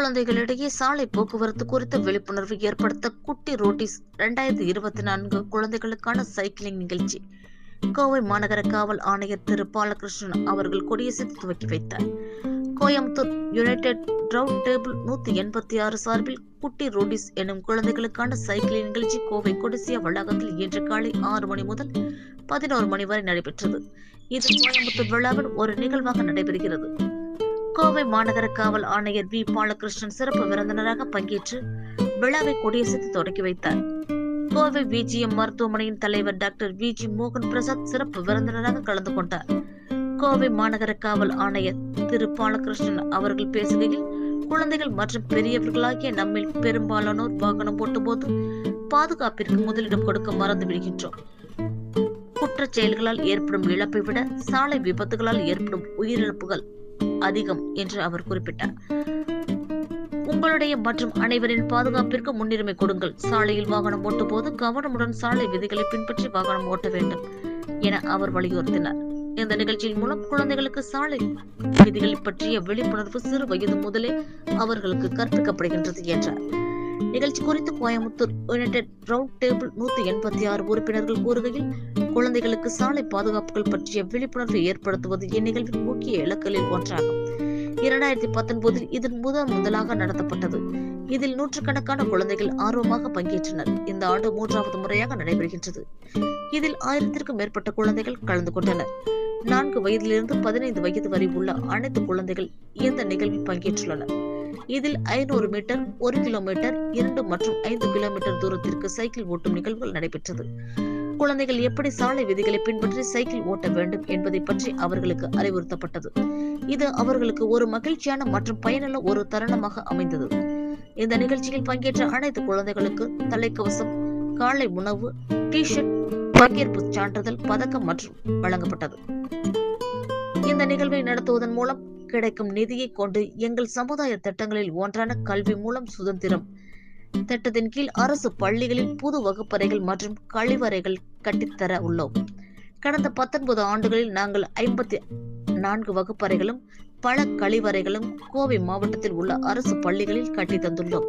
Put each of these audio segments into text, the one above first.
குழந்தைகளிடையே சாலை போக்குவரத்து குறித்த விழிப்புணர்வு ஏற்படுத்த குட்டி ரோட்டிஸ் 2024 குழந்தைகளுக்கான சைக்கிளிங் நிகழ்ச்சி கோவை மாநகர காவல் ஆணையர் திரு பாலகிருஷ்ணன் அவர்கள் கொடியசைத்து துவக்கி வைத்தார். கோயம்புத்தூர் யுனைடெட் ரவுண்ட் டேபிள் 186 சார்பில் குட்டி ரோடிஸ் எனும் குழந்தைகளுக்கான சைக்கிளிங் நிகழ்ச்சி கோவை கொடிசியா வளாகத்தில் இன்று காலை 6 மணி முதல் 11 மணி வரை நடைபெற்றது. இது கோயம்புத்தூர் விழாவின் ஒரு நிகழ்வாக நடைபெறுகிறது. கோவை மாநகர காவல் ஆணையர் வி பாலகிருஷ்ணன் சிறப்பு விருந்தினராக பங்கேற்று விழாவை கொடியசைத்து தொடக்கி வைத்தார். கோவை விஜிஎம் மருத்துவமனையின் தலைவர் டாக்டர் விஜி மோகன் பிரசாத் சிறப்பு விருந்தினராக கலந்து கொண்டார். கோவை மாநகர காவல் ஆணையர் திரு பாலகிருஷ்ணன் அவர்கள் பேசுகையில், குழந்தைகள் மற்றும் பெரியவர்களாகிய நம்மில் பெரும்பாலானோர் வாகனம் ஓட்டும் போது பாதுகாப்பிற்கு முதலிடம் கொடுக்க மறந்து விடுகின்றோம். குற்றச் செயல்களால் ஏற்படும் இழப்பை விட சாலை விபத்துகளால் ஏற்படும் உயிரிழப்புகள் அதிகம் என்று அவர் குறிப்பிட்டார். உங்களுடைய மற்றும் அனைவரின் பாதுகாப்பிற்கு முன்னுரிமை கொடுங்கள். சாலையில் வாகனம் ஓட்டும் போது கவனமுடன் சாலை விதிகளை பின்பற்றி வாகனம் ஓட்ட வேண்டும் என அவர் வலியுறுத்தினார். இந்த நிகழ்ச்சியின் மூலம் குழந்தைகளுக்கு சாலை விதிகள் பற்றிய விழிப்புணர்வு சிறு வயது முதலே அவர்களுக்கு கற்பிக்கப்படுகின்றது என்றார். நிகழ்ச்சி குறித்து கோயம்புத்தூர் யுனைடெட் ரவுண்ட் டேபிள் 186 உறுப்பினர்கள் கூறுகையில், குழந்தைகளுக்கு சாலை பாதுகாப்புகள் பற்றிய விழிப்புணர்வை ஏற்படுத்துவது இந்நிகழ்வின் முக்கிய இலக்குகளில் ஒன்றாகும். 2019 இதன் முதலாக நடத்தப்பட்டது. இதில் நூற்றுக்கணக்கான குழந்தைகள் ஆர்வமாக பங்கேற்றனர். இந்த ஆண்டு 3வது முறையாக நடைபெறுகின்றது. இதில் 1000க்கும் மேற்பட்ட குழந்தைகள் கலந்து கொண்டனர். 4 வயதிலிருந்து 15 வயது வரை உள்ள அனைத்து குழந்தைகள் இந்த நிகழ்வில் பங்கேற்றுள்ளனர். இதில் 500 மீட்டர், 1 கிலோமீட்டர், 2 மற்றும் 5 கிலோமீட்டர் தூரத்திற்கு சைக்கிள் ஓட்டும் நிகழ்வுகள் நடைபெற்றது. குழந்தைகள் எப்படி சாலை விதிகளை பின்பற்றி சைக்கிள் ஓட்ட வேண்டும் என்பதை பற்றி அவர்களுக்கு அறிவுறுத்தப்பட்டது. இது அவர்களுக்கு ஒரு மகிழ்ச்சியான மற்றும் பயனுள்ள ஒரு தருணமாக அமைந்தது. இந்த நிகழ்ச்சியில் பங்கேற்ற அனைத்து குழந்தைகளுக்கு தலைக்கவசம், காலை உணவு, டி-ஷர்ட், பங்கேற்பு சான்றிதழ், பதக்கம் மற்றும் வழங்கப்பட்டது. இந்த நிகழ்வை நடத்துவதன் மூலம் கிடைக்கும் நிதியை கொண்டு எங்கள் சமுதாய திட்டங்களில் ஒன்றான கல்வி மூலம் சுதந்திரம் திட்டத்தின் கீழ் அரசு பள்ளிகளில் புது வகுப்பறைகள் மற்றும் கழிவறைகள் கட்டித்தர உள்ளோம். கடந்த 19 ஆண்டுகளில் நாங்கள் 54 வகுப்பறைகளும் பல கழிவறைகளும் கோவை மாவட்டத்தில் உள்ள அரசு பள்ளிகளில் கட்டி தந்துள்ளோம்.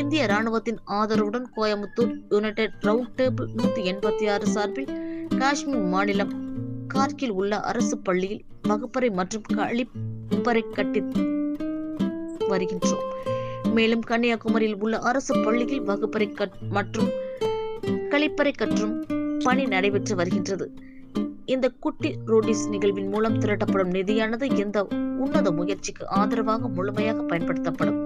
இந்திய ராணுவத்தின் ஆதரவுடன் கோயம்புத்தூர் யுனைடெட் ரவுண்ட் டேபிள் 186 சார்பில் காஷ்மீர் மாநிலம் கார்கில் உள்ள அரசு பள்ளியில் வகுப்பறை மற்றும் கழிப்பறை கட்டி வருகின்றோம். மேலும் கன்னியாகுமரியில் உள்ள அரசு பள்ளியில் வகுப்பறை மற்றும் கழிப்பறை கற்றும் பணி நடைபெற்று வருகின்றது. இந்த குட்டி ரோடிஸ் நிகழ்வின் மூலம் திரட்டப்படும் நிதியானது இந்த உன்னத முயற்சிக்கு ஆதரவாக முழுமையாக பயன்படுத்தப்படும்.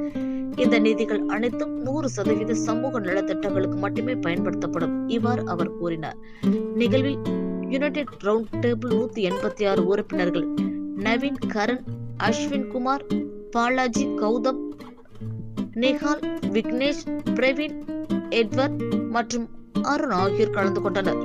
இந்த நிதிகள் அனைத்தும் 100% சமூக நலத்திட்டங்களுக்கு மட்டுமே பயன்படுத்தப்படும். இவ்வாறு அவர் கூறினார். நிகழ்வில் யுனைடெட் ரவுண்ட் டேபிள் 186 உறுப்பினர்கள் நவீன், கரண், அஸ்வின் குமார், பாலாஜி, கௌதம், நிகால், விக்னேஷ், பிரவீன், எட்வர்ட் மற்றும் அருண் ஆகியோர் கலந்து கொண்டனர்.